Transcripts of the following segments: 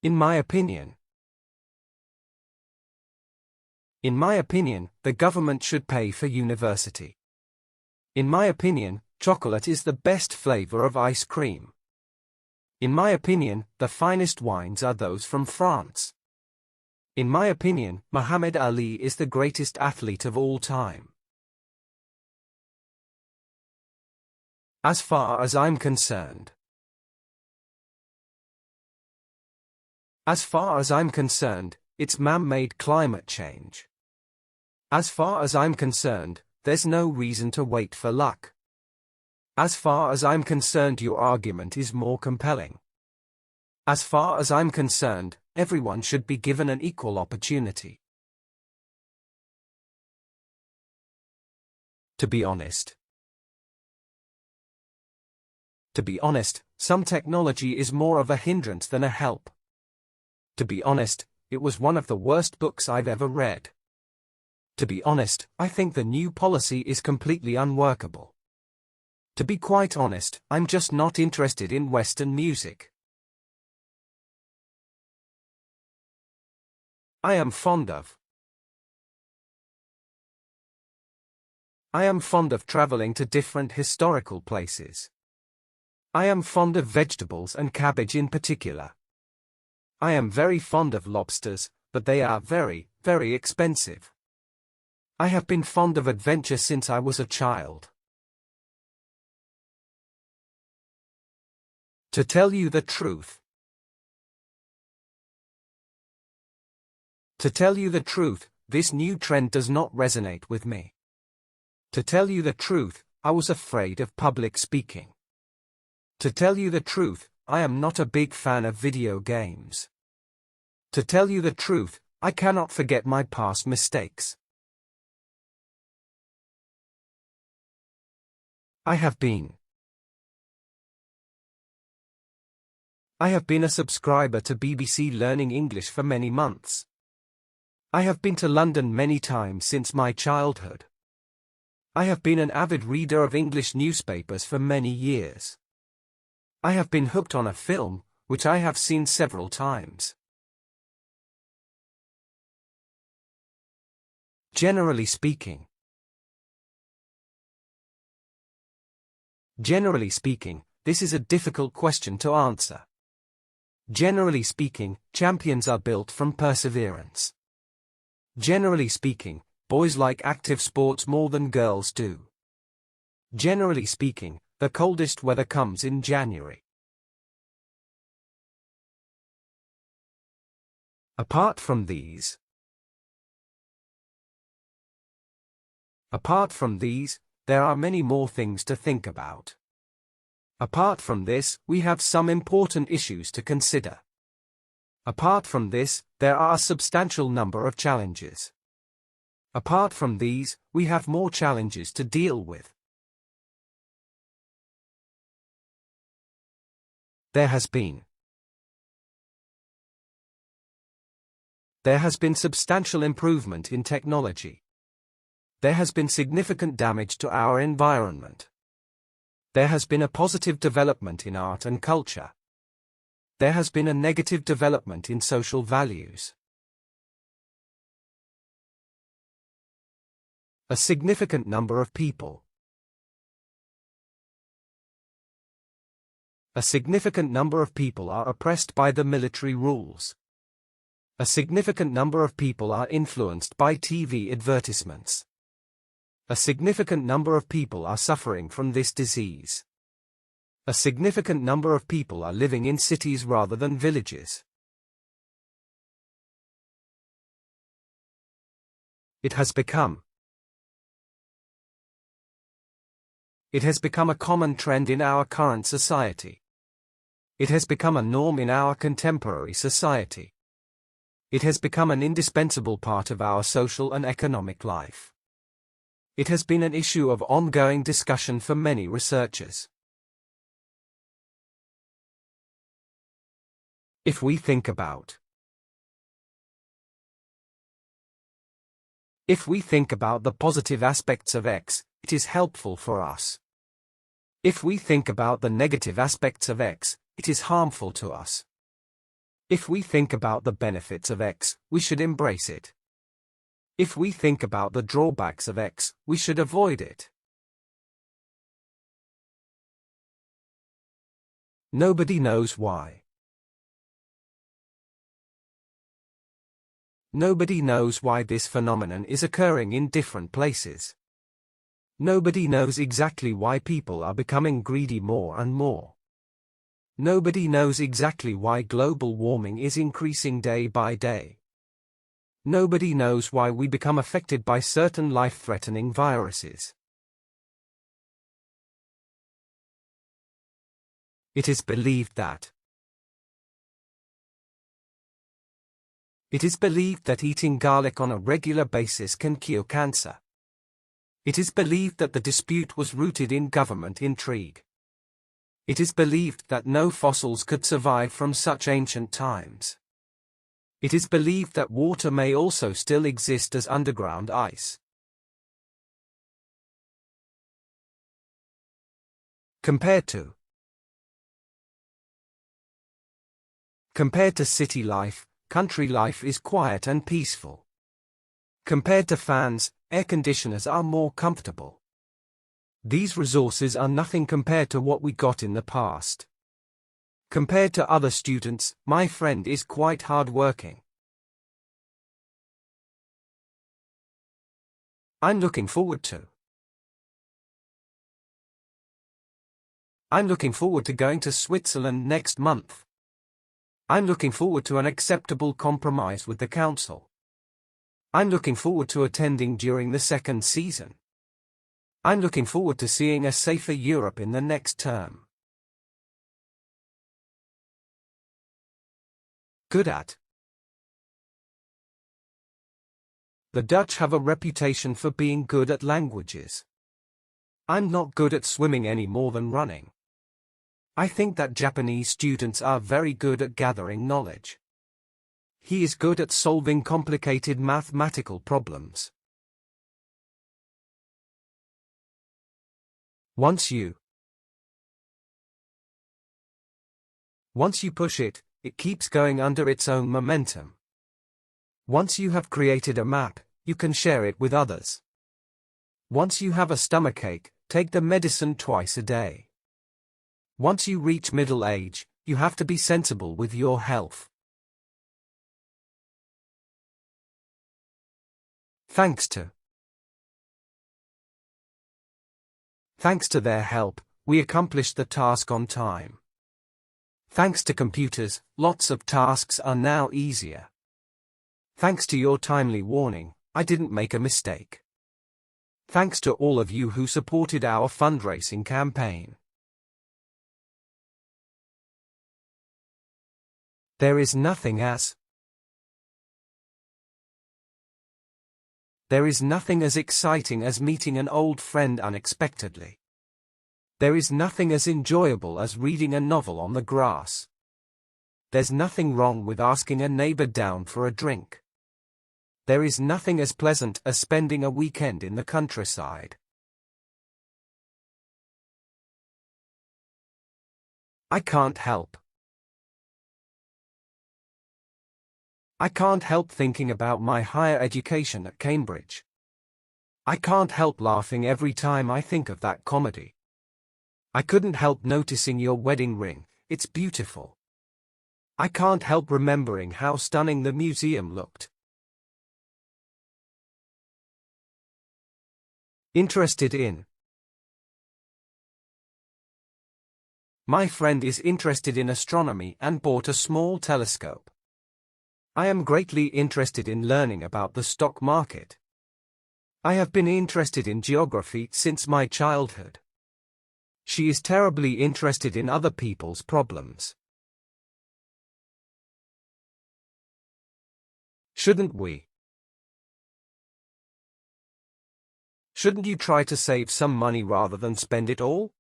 In my opinion. In my opinion, the government should pay for university. In my opinion, chocolate is the best flavor of ice cream. In my opinion, the finest wines are those from France. In my opinion, Muhammad Ali is the greatest athlete of all time. As far as I'm concerned. As far as I'm concerned, it's man-made climate change. As far as I'm concerned, there's no reason to wait for luck. As far as I'm concerned, your argument is more compelling. As far as I'm concerned, everyone should be given an equal opportunity. To be honest. To be honest, some technology is more of a hindrance than a help. To be honest, it was one of the worst books I've ever read. To be honest, I think the new policy is completely unworkable. To be quite honest, I'm just not interested in Western music. I am fond of traveling to different historical places. I am fond of vegetables and cabbage in particular. I am very fond of lobsters, but they are very, very expensive. I have been fond of adventure since I was a child. To tell you the truth. To tell you the truth, this new trend does not resonate with me. To tell you the truth, I was afraid of public speaking. To tell you the truth, I am not a big fan of video games. To tell you the truth, I cannot forget my past mistakes. I have been a subscriber to BBC Learning English for many months. I have been to London many times since my childhood. I have been an avid reader of English newspapers for many years. I have been hooked on a film, which I have seen several times. Generally speaking. Generally speaking, this is a difficult question to answer. Generally speaking, champions are built from perseverance. Generally speaking, boys like active sports more than girls do. Generally speaking, the coldest weather comes in January. Apart from these, there are many more things to think about. Apart from this, we have some important issues to consider. Apart from this, there are a substantial number of challenges. Apart from these, we have more challenges to deal with. There has been substantial improvement in technology. There has been significant damage to our environment. There has been a positive development in art and culture. There has been a negative development in social values. A significant number of people. A significant number of people are oppressed by the military rules. A significant number of people are influenced by TV advertisements. A significant number of people are suffering from this disease. A significant number of people are living in cities rather than villages. It has become a common trend in our current society. It has become a norm in our contemporary society. It has become an indispensable part of our social and economic life. It has been an issue of ongoing discussion for many researchers. If we think about the positive aspects of X, it is helpful for us. If we think about the negative aspects of X, it is harmful to us. If we think about the benefits of X, we should embrace it. If we think about the drawbacks of X, we should avoid it. Nobody knows why. Nobody knows why this phenomenon is occurring in different places. Nobody knows exactly why people are becoming greedy more and more. Nobody knows exactly why global warming is increasing day by day. Nobody knows why we become affected by certain life-threatening viruses. It is believed that eating garlic on a regular basis can cure cancer. It is believed that the dispute was rooted in government intrigue. It is believed that no fossils could survive from such ancient times. It is believed that water may also still exist as underground ice. Compared to city life, country life is quiet and peaceful. Compared to fans, air conditioners are more comfortable. These resources are nothing compared to what we got in the past. Compared to other students, my friend is quite hard-working. I'm looking forward to going to Switzerland next month. I'm looking forward to an acceptable compromise with the council. I'm looking forward to attending during the second season. I'm looking forward to seeing a safer Europe in the next term. Good at. The Dutch have a reputation for being good at languages. I'm not good at swimming any more than running. I think that Japanese students are very good at gathering knowledge. He is good at solving complicated mathematical problems. Once you push it, it keeps going under its own momentum. Once you have created a map, you can share it with others. Once you have a stomachache, take the medicine twice a day. Once you reach middle age, you have to be sensible with your health. Thanks to their help, we accomplished the task on time. Thanks to computers, lots of tasks are now easier. Thanks to your timely warning, I didn't make a mistake. Thanks to all of you who supported our fundraising campaign. There is nothing as exciting as meeting an old friend unexpectedly. There is nothing as enjoyable as reading a novel on the grass. There's nothing wrong with asking a neighbor down for a drink. There is nothing as pleasant as spending a weekend in the countryside. I can't help thinking about my higher education at Cambridge. I can't help laughing every time I think of that comedy. I couldn't help noticing your wedding ring, it's beautiful. I can't help remembering how stunning the museum looked. Interested in. My friend is interested in astronomy and bought a small telescope. I am greatly interested in learning about the stock market. I have been interested in geography since my childhood. She is terribly interested in other people's problems. Shouldn't you try to save some money rather than spend it all?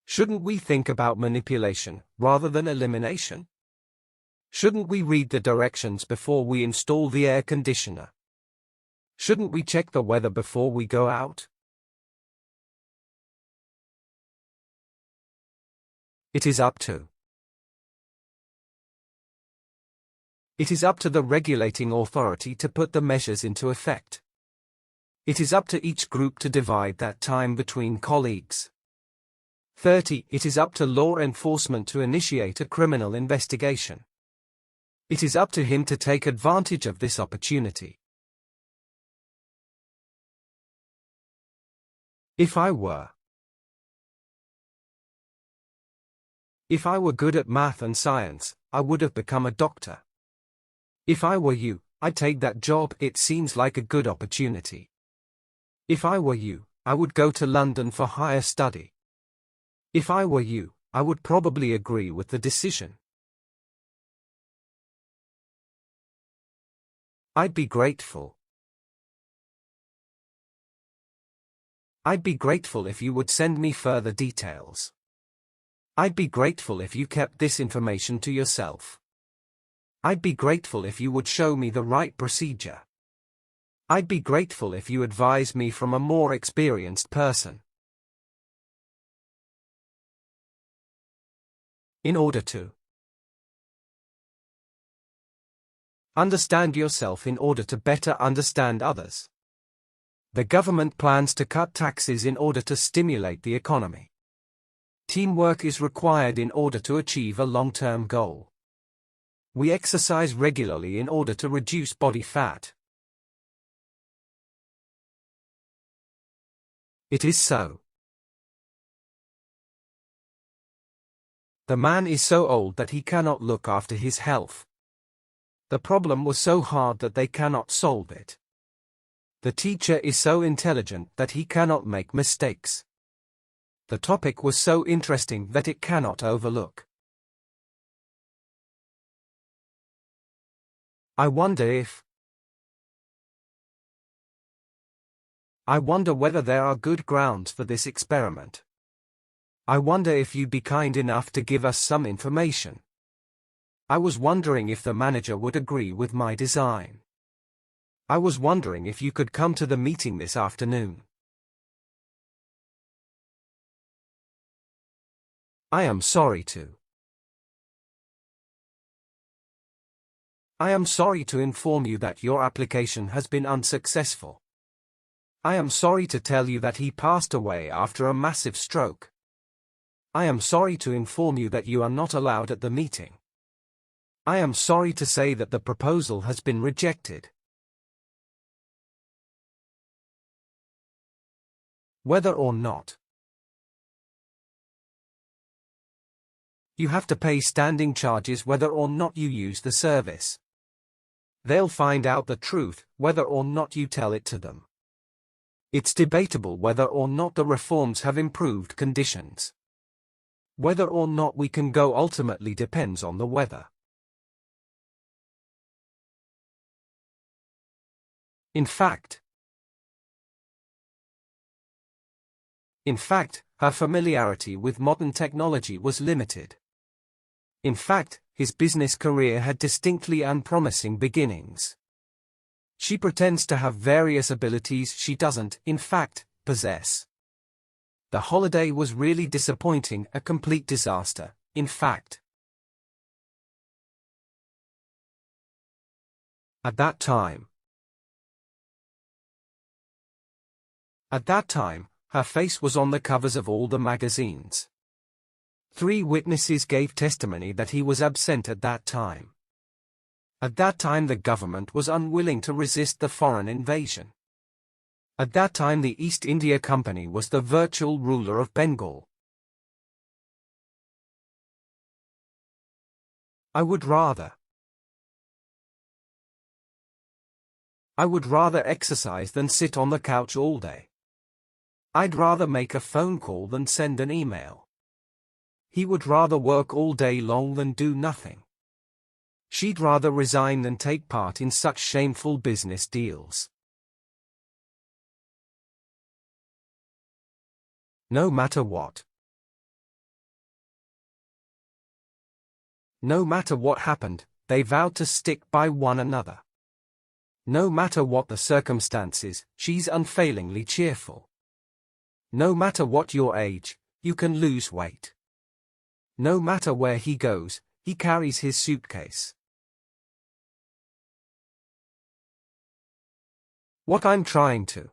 Shouldn't we think about manipulation rather than elimination? Shouldn't we read the directions before we install the air conditioner? Shouldn't we check the weather before we go out? It is up to It is up to the regulating authority to put the measures into effect. It is up to each group to divide that time between colleagues. 30. It is up to law enforcement to initiate a criminal investigation. It is up to him to take advantage of this opportunity. If I were good at math and science, I would have become a doctor. If I were you, I'd take that job. It seems like a good opportunity. If I were you, I would go to London for higher study. If I were you, I would probably agree with the decision. I'd be grateful. I'd be grateful if you would send me further details. I'd be grateful if you kept this information to yourself. I'd be grateful if you would show me the right procedure. I'd be grateful if you advise me from a more experienced person. In order to understand yourself in order to better understand others. The government plans to cut taxes in order to stimulate the economy. Teamwork is required in order to achieve a long-term goal. We exercise regularly in order to reduce body fat. It is so. The man is so old that he cannot look after his health. The problem was so hard that they cannot solve it. The teacher is so intelligent that he cannot make mistakes. The topic was so interesting that it cannot overlook. I wonder whether there are good grounds for this experiment. I wonder if you'd be kind enough to give us some information. I was wondering if the manager would agree with my design. I was wondering if you could come to the meeting this afternoon. I am sorry to inform you that your application has been unsuccessful. I am sorry to tell you that he passed away after a massive stroke. I am sorry to inform you that you are not allowed at the meeting. I am sorry to say that the proposal has been rejected. Whether or not you have to pay standing charges whether or not you use the service. They'll find out the truth whether or not you tell it to them. It's debatable whether or not the reforms have improved conditions. Whether or not we can go ultimately depends on the weather. In fact, her familiarity with modern technology was limited. In fact, his business career had distinctly unpromising beginnings. She pretends to have various abilities she doesn't, in fact, possess. The holiday was really disappointing, a complete disaster, in fact. At that time, her face was on the covers of all the magazines. 3 witnesses gave testimony that he was absent at that time. At that time the government was unwilling to resist the foreign invasion. At that time the East India Company was the virtual ruler of Bengal. I would rather exercise than sit on the couch all day. I'd rather make a phone call than send an email. He would rather work all day long than do nothing. She'd rather resign than take part in such shameful business deals. No matter what happened, they vowed to stick by one another. No matter what the circumstances, she's unfailingly cheerful. No matter what your age, you can lose weight. No matter where he goes, he carries his suitcase. What I'm trying to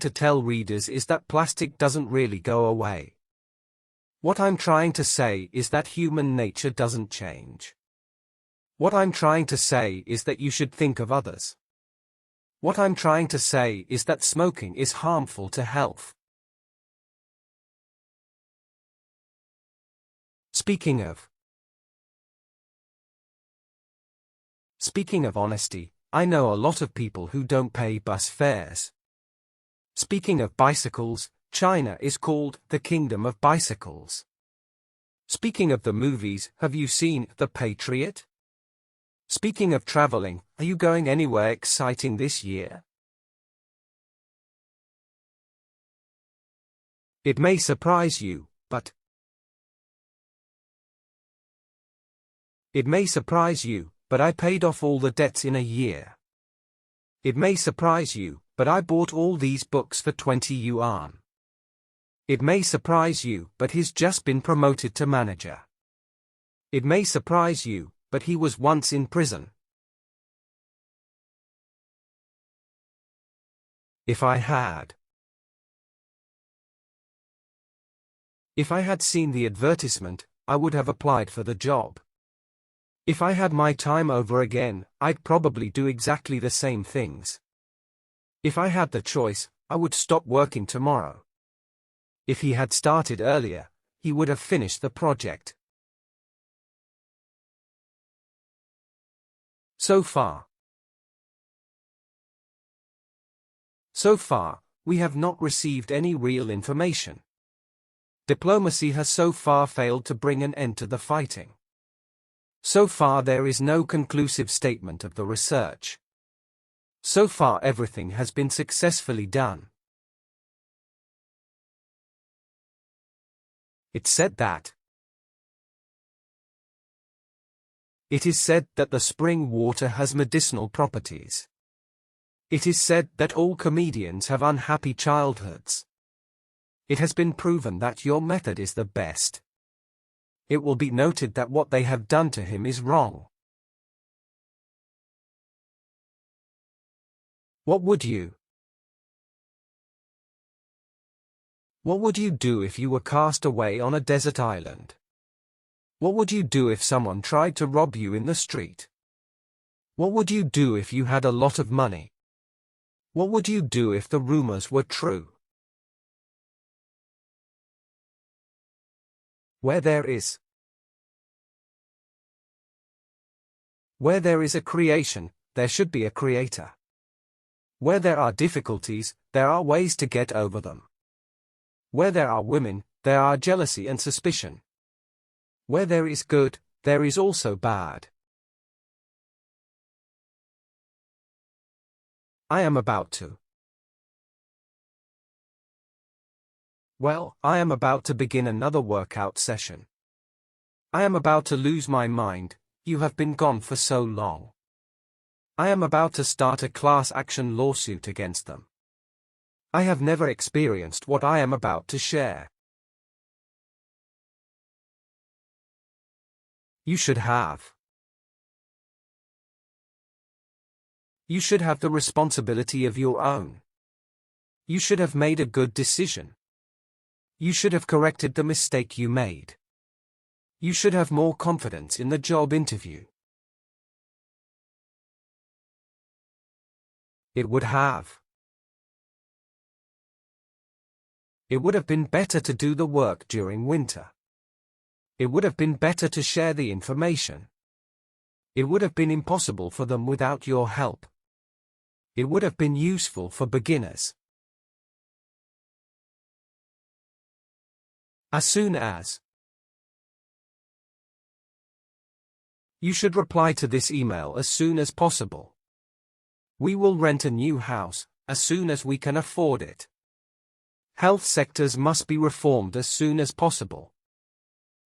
tell readers is that plastic doesn't really go away. What I'm trying to say is that human nature doesn't change. What I'm trying to say is that you should think of others. What I'm trying to say is that smoking is harmful to health. Speaking of honesty, I know a lot of people who don't pay bus fares. Speaking of bicycles, China is called the Kingdom of Bicycles. Speaking of the movies, have you seen The Patriot? Speaking of traveling, are you going anywhere exciting this year? It may surprise you, but I paid off all the debts in a year. It may surprise you, but I bought all these books for 20 yuan. It may surprise you, but he's just been promoted to manager. It may surprise you, but he was once in prison. If I had seen the advertisement, I would have applied for the job. If I had my time over again, I'd probably do exactly the same things. If I had the choice, I would stop working tomorrow. If he had started earlier, he would have finished the project. So far, we have not received any real information. Diplomacy has so far failed to bring an end to the fighting. So far there is no conclusive statement of the research. So far everything has been successfully done. It is said that the spring water has medicinal properties. It is said that all comedians have unhappy childhoods. It has been proven that your method is the best. It will be noted that what they have done to him is wrong. What would you do if you were cast away on a desert island? What would you do if someone tried to rob you in the street? What would you do if you had a lot of money? What would you do if the rumors were true? Where there is a creation, there should be a creator. Where there are difficulties, there are ways to get over them. Where there are women, there are jealousy and suspicion. Where there is good, there is also bad. I am about to begin another workout session. I am about to lose my mind, you have been gone for so long. I am about to start a class action lawsuit against them. I have never experienced what I am about to share. You should have. You should have the responsibility of your own. You should have made a good decision. You should have corrected the mistake you made. You should have more confidence in the job interview. It would have been better to do the work during winter. It would have been better to share the information. It would have been impossible for them without your help. It would have been useful for beginners. As soon as. You should reply to this email as soon as possible. We will rent a new house, as soon as we can afford it. Health sectors must be reformed as soon as possible.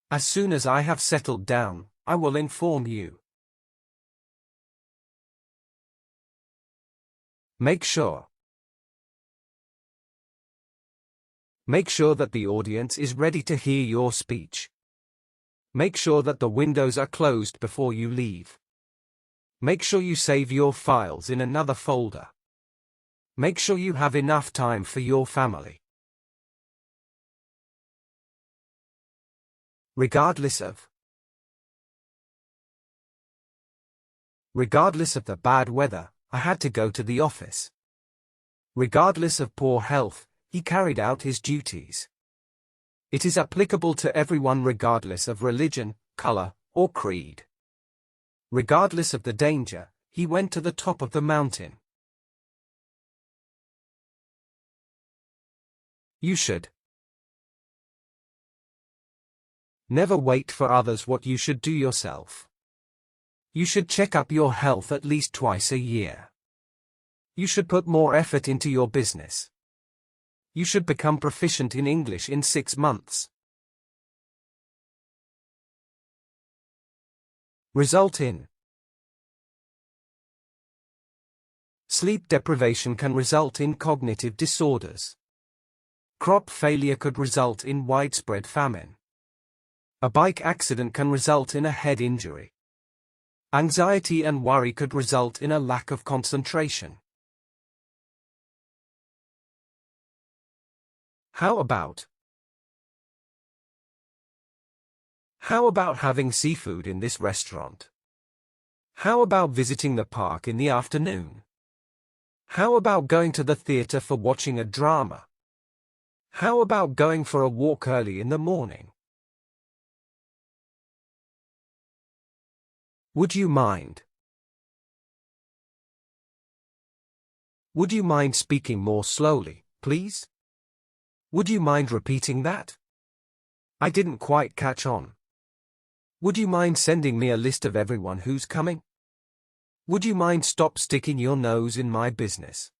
As soon as I have settled down, I will inform you. Make sure that the audience is ready to hear your speech. Make sure that the windows are closed before you leave. Make sure you save your files in another folder. Make sure you have enough time for your family. Regardless of. Regardless of the bad weather, I had to go to the office. Regardless of poor health, he carried out his duties. It is applicable to everyone regardless of religion, color, or creed. Regardless of the danger, he went to the top of the mountain. You should never wait for others what you should do yourself. You should check up your health at least twice a year. You should put more effort into your business. You should become proficient in English in 6 months. Result in. Sleep deprivation can result in cognitive disorders. Crop failure could result in widespread famine. A bike accident can result in a head injury. Anxiety and worry could result in a lack of concentration. How about having seafood in this restaurant? How about visiting the park in the afternoon? How about going to the theater for watching a drama? How about going for a walk early in the morning? Would you mind? Would you mind speaking more slowly, please? Would you mind repeating that? I didn't quite catch on. Would you mind sending me a list of everyone who's coming? Would you mind stop sticking your nose in my business?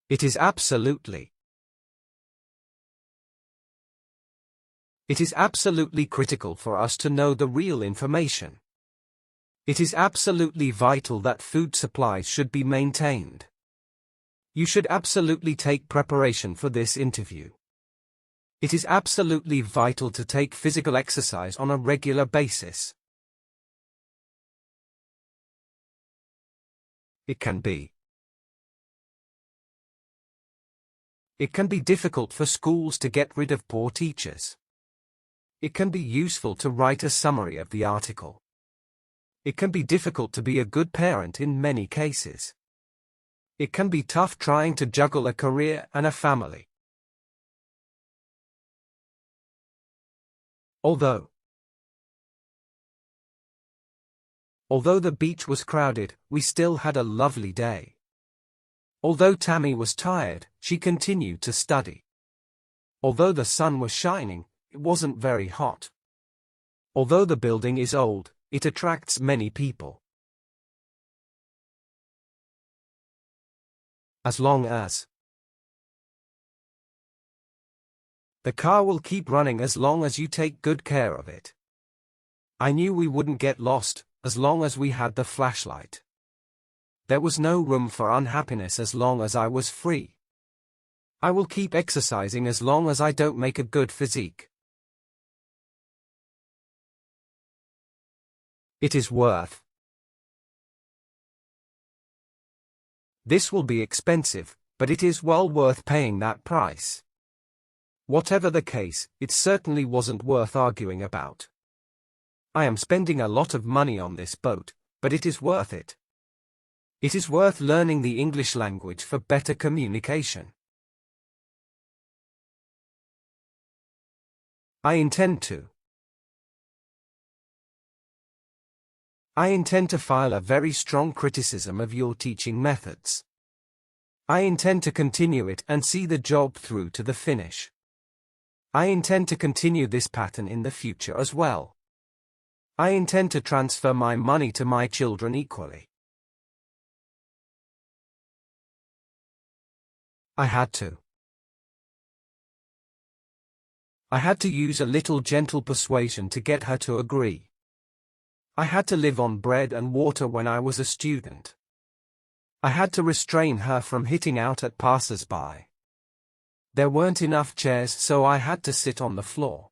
It is absolutely critical for us to know the real information. It is absolutely vital that food supplies should be maintained. You should absolutely take preparation for this interview. It is absolutely vital to take physical exercise on a regular basis. It can be difficult for schools to get rid of poor teachers. It can be useful to write a summary of the article. It can be difficult to be a good parent in many cases. It can be tough trying to juggle a career and a family. Although the beach was crowded, we still had a lovely day. Although Tammy was tired, she continued to study. Although the sun was shining, it wasn't very hot. Although the building is old, it attracts many people. As long as the car will keep running as long as you take good care of it. I knew we wouldn't get lost, as long as we had the flashlight. There was no room for unhappiness as long as I was free. I will keep exercising as long as I don't make a good physique. It is worth. This will be expensive, but it is well worth paying that price. Whatever the case, it certainly wasn't worth arguing about. I am spending a lot of money on this boat, but it is worth it. It is worth learning the English language for better communication. I intend to file a very strong criticism of your teaching methods. I intend to continue it and see the job through to the finish. I intend to continue this pattern in the future as well. I intend to transfer my money to my children equally. I had to use a little gentle persuasion to get her to agree. I had to live on bread and water when I was a student. I had to restrain her from hitting out at passers-by. There weren't enough chairs, so I had to sit on the floor.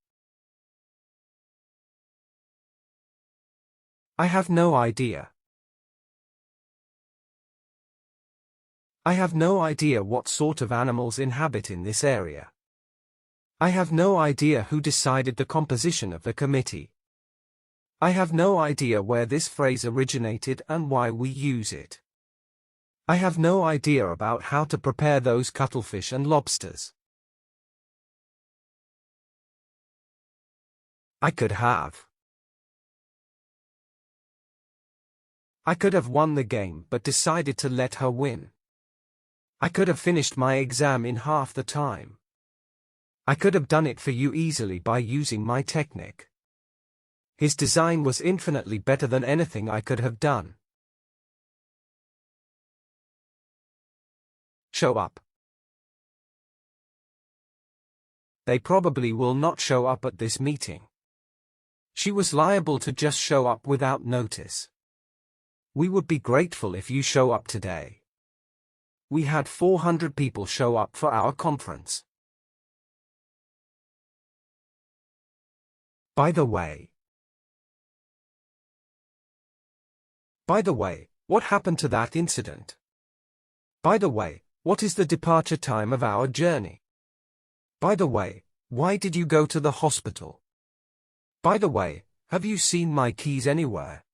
I have no idea. I have no idea what sort of animals inhabit in this area. I have no idea who decided the composition of the committee. I have no idea where this phrase originated and why we use it. I have no idea about how to prepare those cuttlefish and lobsters. I could have. I could have won the game but decided to let her win. I could have finished my exam in half the time. I could have done it for you easily by using my technique. His design was infinitely better than anything I could have done. Show up. They probably will not show up at this meeting. She was liable to just show up without notice. We would be grateful if you show up today. We had 400 people show up for our conference. By the way. By the way, what happened to that incident? By the way, what is the departure time of our journey? By the way, why did you go to the hospital? By the way, have you seen my keys anywhere?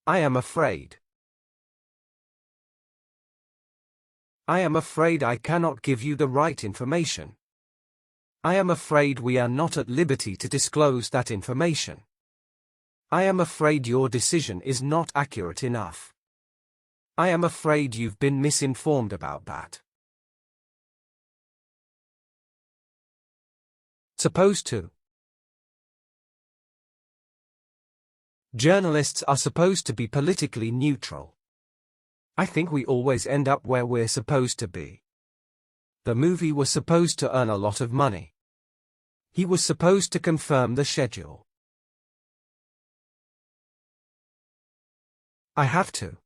I am afraid. I am afraid I cannot give you the right information. I am afraid we are not at liberty to disclose that information. I am afraid your decision is not accurate enough. I am afraid you've been misinformed about that. Supposed to. Journalists are supposed to be politically neutral. I think we always end up where we're supposed to be. The movie was supposed to earn a lot of money. He was supposed to confirm the schedule. I have to.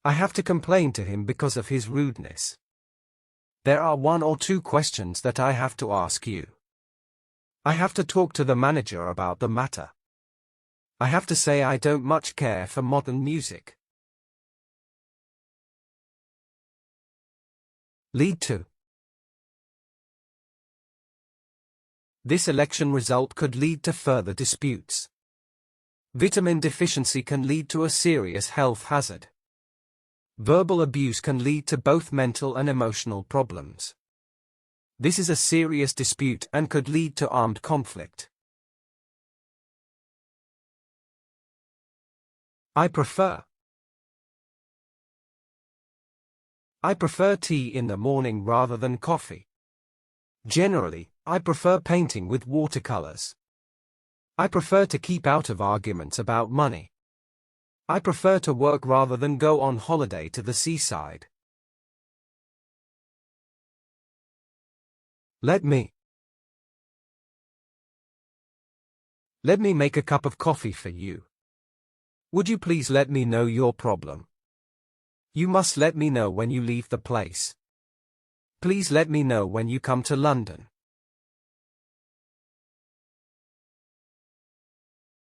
I have to complain to him because of his rudeness. There are 1 or 2 questions that I have to ask you. I have to talk to the manager about the matter. I have to say I don't much care for modern music. Lead to. This election result could lead to further disputes. Vitamin deficiency can lead to a serious health hazard. Verbal abuse can lead to both mental and emotional problems. This is a serious dispute and could lead to armed conflict. I prefer tea in the morning rather than coffee. Generally, I prefer painting with watercolors. I prefer to keep out of arguments about money. I prefer to work rather than go on holiday to the seaside. Let me make a cup of coffee for you. Would you please let me know your problem? You must let me know when you leave the place. Please let me know when you come to London.